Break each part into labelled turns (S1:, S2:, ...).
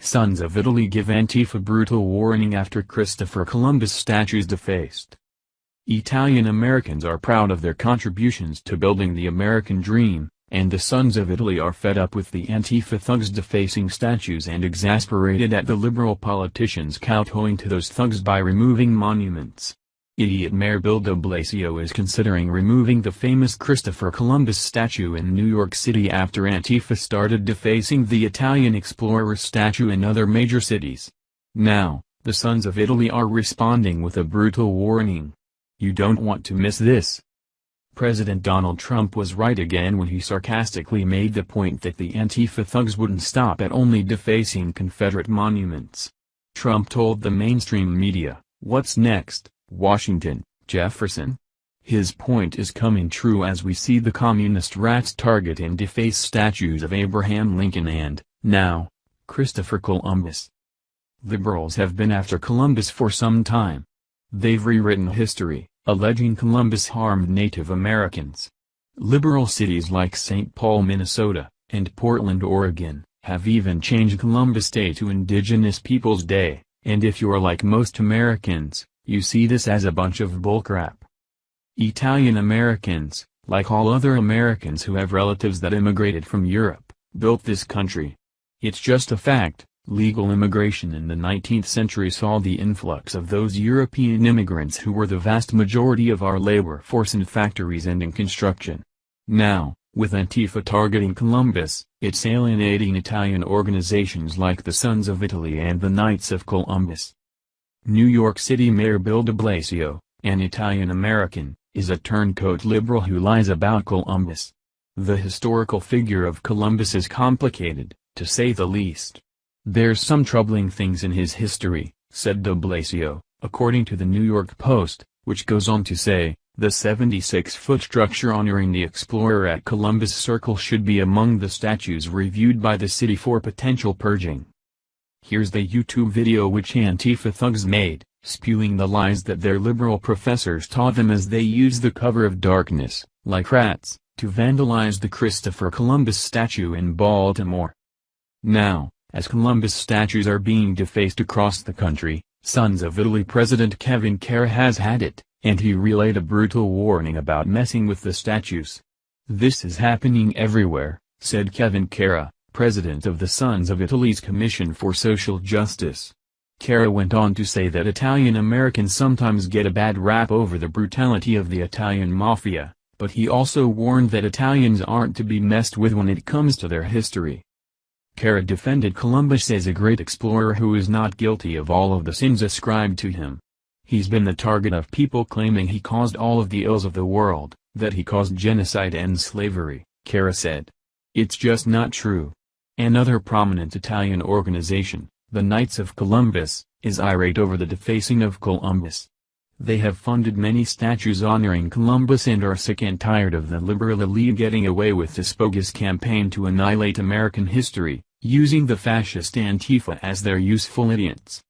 S1: Sons of Italy give Antifa brutal warning after Christopher Columbus statues defaced. Italian Americans are proud of their contributions to building the American dream, and the Sons of Italy are fed up with the Antifa thugs defacing statues and exasperated at the liberal politicians kowtowing to those thugs by removing monuments. Idiot Mayor Bill de Blasio is considering removing the famous Christopher Columbus statue in New York City after Antifa started defacing the Italian explorer's statue in other major cities. Now, the Sons of Italy are responding with a brutal warning. You don't want to miss this. President Donald Trump was right again when he sarcastically made the point that the Antifa thugs wouldn't stop at only defacing Confederate monuments. Trump told the mainstream media, "What's next? Washington, Jefferson?" His point is coming true as we see the communist rats target and deface statues of Abraham Lincoln and, now, Christopher Columbus. Liberals have been after Columbus for some time. They've rewritten history, alleging Columbus harmed Native Americans. Liberal cities like St. Paul, Minnesota, and Portland, Oregon, have even changed Columbus Day to Indigenous Peoples Day, and if you're like most Americans, you see this as a bunch of bullcrap. Italian Americans, like all other Americans who have relatives that immigrated from Europe, built this country. It's just a fact. Legal immigration in the 19th century saw the influx of those European immigrants who were the vast majority of our labor force in factories and in construction. Now, with Antifa targeting Columbus, it's alienating Italian organizations like the Sons of Italy and the Knights of Columbus. New York City Mayor Bill de Blasio, an Italian-American, is a turncoat liberal who lies about Columbus. The historical figure of Columbus is complicated, to say the least. "There's some troubling things in his history," said de Blasio, according to the New York Post, which goes on to say, "The 76-foot structure honoring the explorer at Columbus Circle should be among the statues reviewed by the city for potential purging." Here's the YouTube video which Antifa thugs made, spewing the lies that their liberal professors taught them as they used the cover of darkness, like rats, to vandalize the Christopher Columbus statue in Baltimore. Now, as Columbus statues are being defaced across the country, Sons of Italy President Kevin Carr has had it, and he relayed a brutal warning about messing with the statues. "This is happening everywhere," said Kevin Carr, president of the Sons of Italy's Commission for Social Justice. Carr went on to say that Italian Americans sometimes get a bad rap over the brutality of the Italian mafia, but he also warned that Italians aren't to be messed with when it comes to their history. Carr defended Columbus as a great explorer who is not guilty of all of the sins ascribed to him. He's been the target of people claiming he caused all of the ills of the world, that he caused genocide and slavery, Carr said. It's just not true. Another prominent Italian organization, the Knights of Columbus, is irate over the defacing of Columbus. They have funded many statues honoring Columbus and are sick and tired of the liberal elite getting away with this bogus campaign to annihilate American history, using the fascist Antifa as their useful idiots.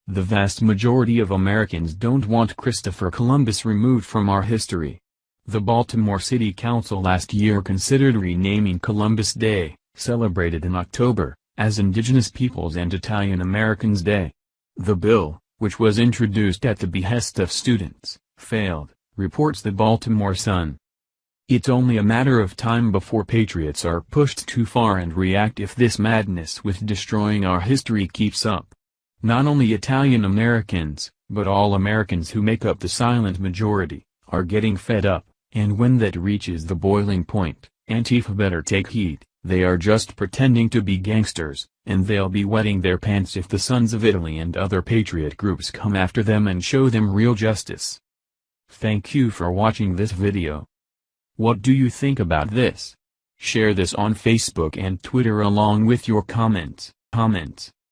S1: The vast majority of Americans don't want Christopher Columbus removed from our history. The Baltimore City Council last year considered renaming Columbus Day, celebrated in October, as Indigenous Peoples and Italian Americans Day. The bill, which was introduced at the behest of students, failed, reports the Baltimore Sun. It's only a matter of time before patriots are pushed too far and react if this madness with destroying our history keeps up. Not only Italian Americans, but all Americans who make up the silent majority, are getting fed up, and when that reaches the boiling point, Antifa better take heed. They are just pretending to be gangsters, and they'll be wetting their pants if the Sons of Italy and other patriot groups come after them and show them real justice. Thank you for watching this video. What do you think about this? Share this on Facebook and Twitter along with your comments.